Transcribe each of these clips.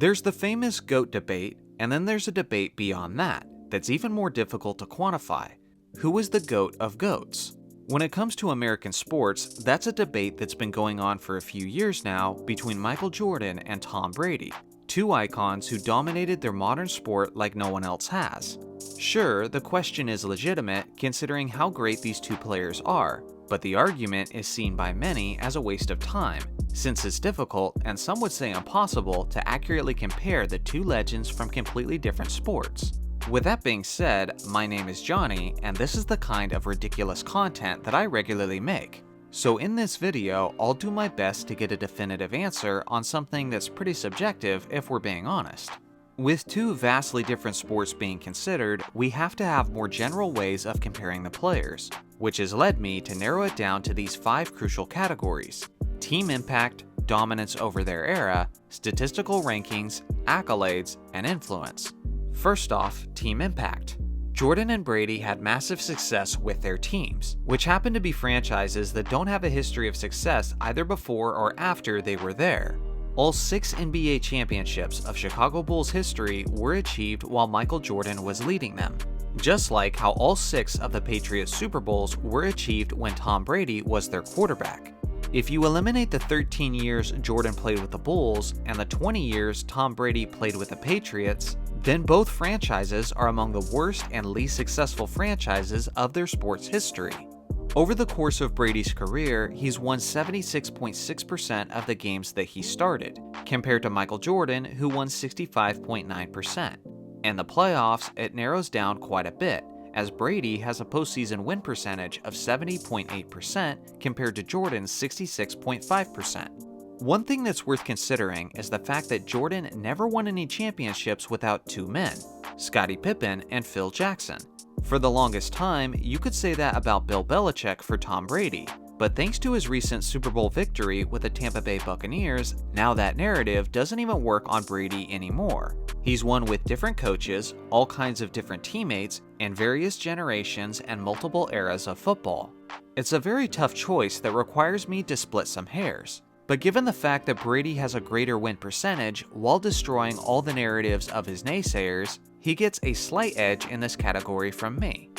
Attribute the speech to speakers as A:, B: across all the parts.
A: There's the famous GOAT debate, and then there's a debate beyond that that's even more difficult to quantify. Who is the GOAT of GOATs? When it comes to American sports, that's a debate that's been going on for a few years now between Michael Jordan and Tom Brady, two icons who dominated their modern sport like no one else has. Sure, the question is legitimate considering how great these two players are, but the argument is seen by many as a waste of time, since it's difficult, and some would say impossible, to accurately compare the two legends from completely different sports. With that being said, my name is Johnny, and this is the kind of ridiculous content that I regularly make. So in this video, I'll do my best to get a definitive answer on something that's pretty subjective if we're being honest. With two vastly different sports being considered, we have to have more general ways of comparing the players, which has led me to narrow it down to these 5 crucial categories: team impact, dominance over their era, statistical rankings, accolades, and influence. First off, team impact. Jordan and Brady had massive success with their teams, which happen to be franchises that don't have a history of success either before or after they were there. All 6 NBA championships of Chicago Bulls history were achieved while Michael Jordan was leading them, just like how all 6 of the Patriots Super Bowls were achieved when Tom Brady was their quarterback. If you eliminate the 13 years Jordan played with the Bulls and the 20 years Tom Brady played with the Patriots, then both franchises are among the worst and least successful franchises of their sports history. Over the course of Brady's career, he's won 76.6% of the games that he started, compared to Michael Jordan, who won 65.9%. In the playoffs, it narrows down quite a bit, as Brady has a postseason win percentage of 70.8% compared to Jordan's 66.5%. One thing that's worth considering is the fact that Jordan never won any championships without 2 men, Scottie Pippen and Phil Jackson. For the longest time, you could say that about Bill Belichick for Tom Brady, but thanks to his recent Super Bowl victory with the Tampa Bay Buccaneers, now that narrative doesn't even work on Brady anymore. He's won with different coaches, all kinds of different teammates, and various generations and multiple eras of football. It's a very tough choice that requires me to split some hairs. But given the fact that Brady has a greater win percentage while destroying all the narratives of his naysayers, he gets a slight edge in this category from me.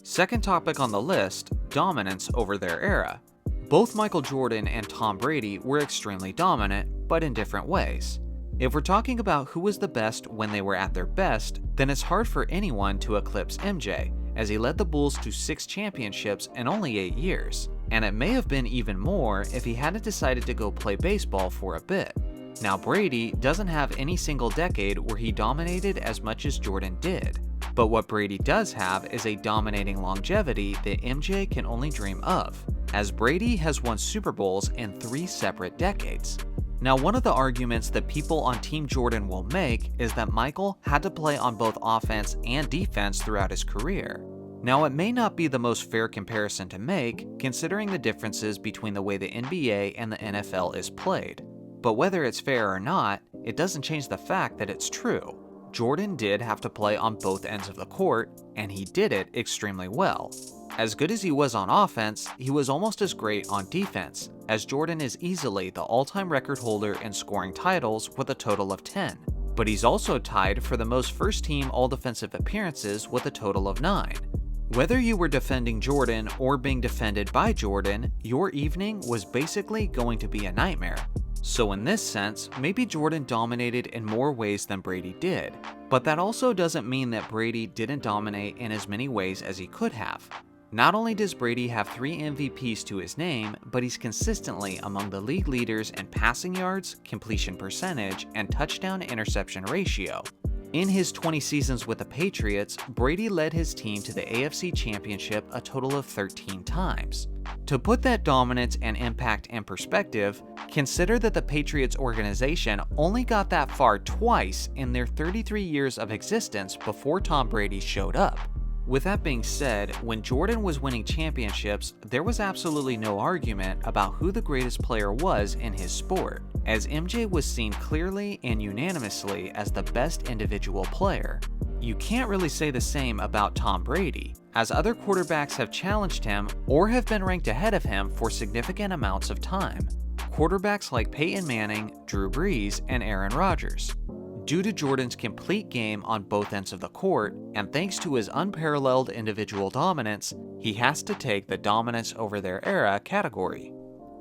A: Second topic on the list, dominance over their era. Both Michael Jordan and Tom Brady were extremely dominant, but in different ways. If we're talking about who was the best when they were at their best, then it's hard for anyone to eclipse MJ, as he led the Bulls to 6 championships in only 8 years. And it may have been even more if he hadn't decided to go play baseball for a bit. Now Brady doesn't have any single decade where he dominated as much as Jordan did, but what Brady does have is a dominating longevity that MJ can only dream of, as Brady has won Super Bowls in 3 separate decades. Now one of the arguments that people on Team Jordan will make is that Michael had to play on both offense and defense throughout his career. Now it may not be the most fair comparison to make, considering the differences between the way the NBA and the NFL is played. But whether it's fair or not, it doesn't change the fact that it's true. Jordan did have to play on both ends of the court, and he did it extremely well. As good as he was on offense, he was almost as great on defense, as Jordan is easily the all-time record holder in scoring titles with a total of 10. But he's also tied for the most first-team all-defensive appearances with a total of 9. Whether you were defending Jordan or being defended by Jordan, your evening was basically going to be a nightmare. So in this sense, maybe Jordan dominated in more ways than Brady did, but that also doesn't mean that Brady didn't dominate in as many ways as he could have. Not only does Brady have 3 MVPs to his name, but he's consistently among the league leaders in passing yards, completion percentage, and touchdown-interception ratio. In his 20 seasons with the Patriots, Brady led his team to the AFC Championship a total of 13 times. To put that dominance and impact in perspective, consider that the Patriots organization only got that far twice in their 33 years of existence before Tom Brady showed up. With that being said, when Jordan was winning championships, there was absolutely no argument about who the greatest player was in his sport, as MJ was seen clearly and unanimously as the best individual player. You can't really say the same about Tom Brady, as other quarterbacks have challenged him or have been ranked ahead of him for significant amounts of time. Quarterbacks like Peyton Manning, Drew Brees, and Aaron Rodgers. Due to Jordan's complete game on both ends of the court, and thanks to his unparalleled individual dominance, he has to take the dominance over their era category.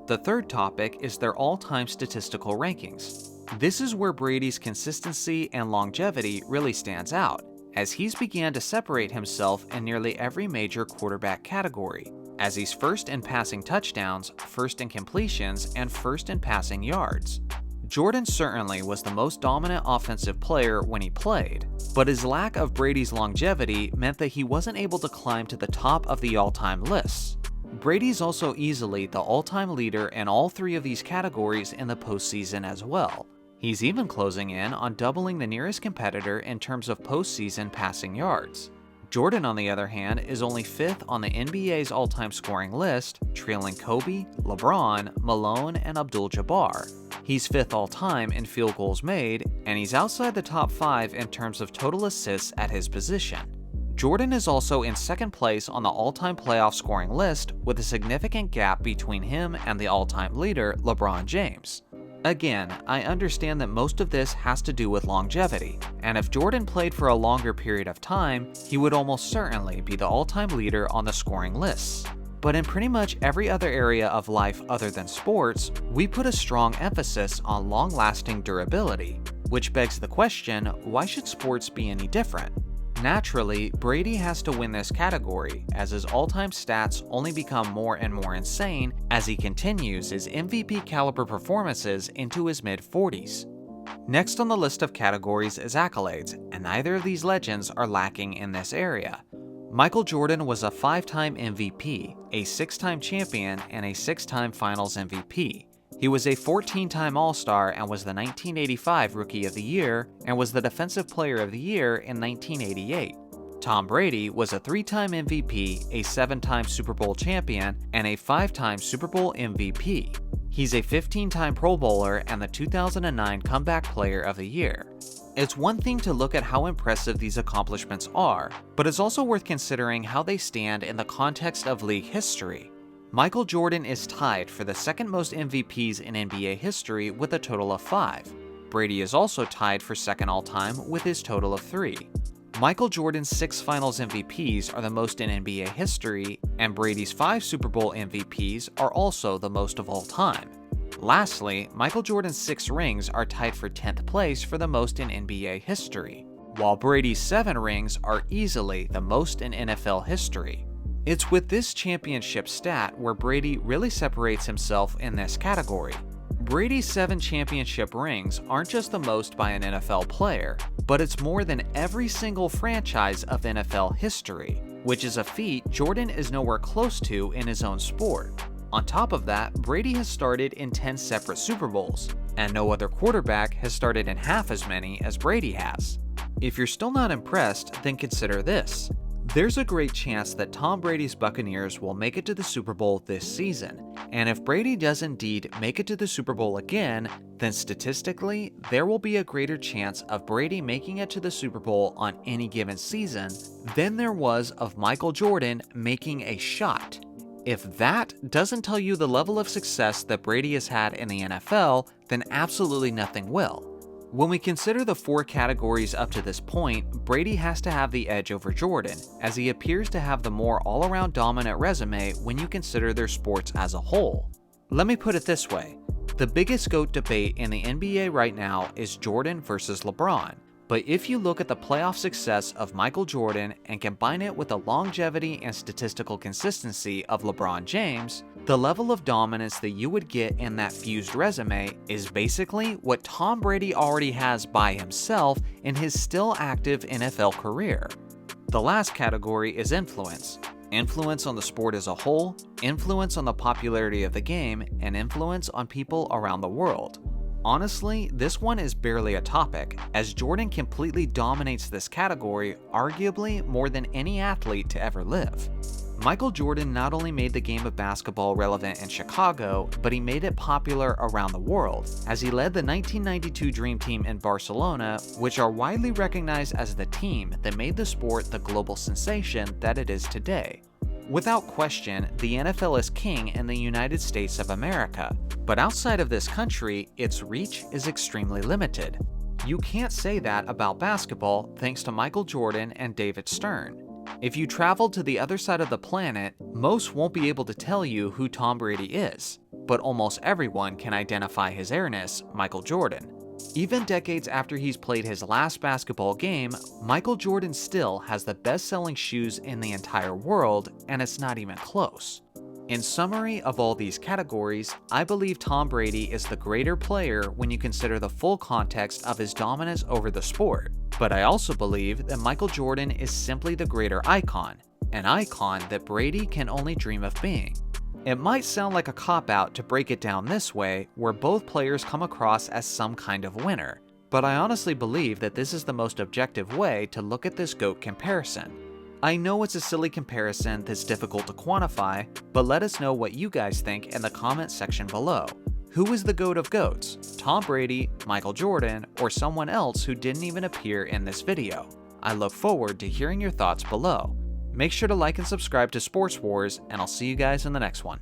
A: The third topic is their all-time statistical rankings. This is where Brady's consistency and longevity really stands out, as he's began to separate himself in nearly every major quarterback category, as he's first in passing touchdowns, first in completions, and first in passing yards. Jordan certainly was the most dominant offensive player when he played, but his lack of Brady's longevity meant that he wasn't able to climb to the top of the all-time lists. Brady's also easily the all-time leader in all three of these categories in the postseason as well. He's even closing in on doubling the nearest competitor in terms of postseason passing yards. Jordan, on the other hand, is only 5th on the NBA's all-time scoring list, trailing Kobe, LeBron, Malone, and Abdul-Jabbar. He's 5th all-time in field goals made, and he's outside the top 5 in terms of total assists at his position. Jordan is also in 2nd place on the all-time playoff scoring list, with a significant gap between him and the all-time leader, LeBron James. Again, I understand that most of this has to do with longevity, and if Jordan played for a longer period of time, he would almost certainly be the all-time leader on the scoring lists. But in pretty much every other area of life other than sports, we put a strong emphasis on long-lasting durability, which begs the question, why should sports be any different? Naturally, Brady has to win this category, as his all-time stats only become more and more insane as he continues his MVP caliber performances into his mid-40s. Next on the list of categories is accolades, and neither of these legends are lacking in this area. Michael Jordan was a 5-time MVP, a 6-time champion, and a 6-time Finals MVP. He was a 14-time All-Star and was the 1985 Rookie of the Year and was the Defensive Player of the Year in 1988. Tom Brady was a 3-time MVP, a 7-time Super Bowl champion, and a 5-time Super Bowl MVP. He's a 15-time Pro Bowler and the 2009 Comeback Player of the Year. It's one thing to look at how impressive these accomplishments are, but it's also worth considering how they stand in the context of league history. Michael Jordan is tied for the second most MVPs in NBA history with a total of 5. Brady is also tied for second all-time with his total of 3. Michael Jordan's 6 Finals MVPs are the most in NBA history, and Brady's 5 Super Bowl MVPs are also the most of all time. Lastly, Michael Jordan's 6 rings are tied for 10th place for the most in NBA history, while Brady's 7 rings are easily the most in NFL history. It's with this championship stat where Brady really separates himself in this category. Brady's 7 championship rings aren't just the most by an NFL player, but it's more than every single franchise of NFL history, which is a feat Jordan is nowhere close to in his own sport. On top of that, Brady has started in 10 separate Super Bowls, and no other quarterback has started in half as many as Brady has. If you're still not impressed, then consider this. There's a great chance that Tom Brady's Buccaneers will make it to the Super Bowl this season, and if Brady does indeed make it to the Super Bowl again, then statistically, there will be a greater chance of Brady making it to the Super Bowl on any given season than there was of Michael Jordan making a shot. If that doesn't tell you the level of success that Brady has had in the NFL, then absolutely nothing will. When we consider the 4 categories up to this point, Brady has to have the edge over Jordan, as he appears to have the more all-around dominant resume when you consider their sports as a whole. Let me put it this way, the biggest GOAT debate in the NBA right now is Jordan versus LeBron. But if you look at the playoff success of Michael Jordan and combine it with the longevity and statistical consistency of LeBron James, the level of dominance that you would get in that fused resume is basically what Tom Brady already has by himself in his still active NFL career. The last category is influence. Influence on the sport as a whole, influence on the popularity of the game, and influence on people around the world. Honestly, this one is barely a topic, as Jordan completely dominates this category, arguably more than any athlete to ever live. Michael Jordan not only made the game of basketball relevant in Chicago, but he made it popular around the world, as he led the 1992 Dream Team in Barcelona, which are widely recognized as the team that made the sport the global sensation that it is today. Without question, the NFL is king in the United States of America, but outside of this country, its reach is extremely limited. You can't say that about basketball thanks to Michael Jordan and David Stern. If you traveled to the other side of the planet, most won't be able to tell you who Tom Brady is, but almost everyone can identify his airness, Michael Jordan. Even decades after he's played his last basketball game, Michael Jordan still has the best-selling shoes in the entire world, and it's not even close. In summary of all these categories, I believe Tom Brady is the greater player when you consider the full context of his dominance over the sport. But I also believe that Michael Jordan is simply the greater icon, an icon that Brady can only dream of being. It might sound like a cop-out to break it down this way, where both players come across as some kind of winner, but I honestly believe that this is the most objective way to look at this GOAT comparison. I know it's a silly comparison that's difficult to quantify, but let us know what you guys think in the comment section below. Who is the GOAT of GOATs? Tom Brady, Michael Jordan, or someone else who didn't even appear in this video? I look forward to hearing your thoughts below. Make sure to like and subscribe to Sports Wars, and I'll see you guys in the next one.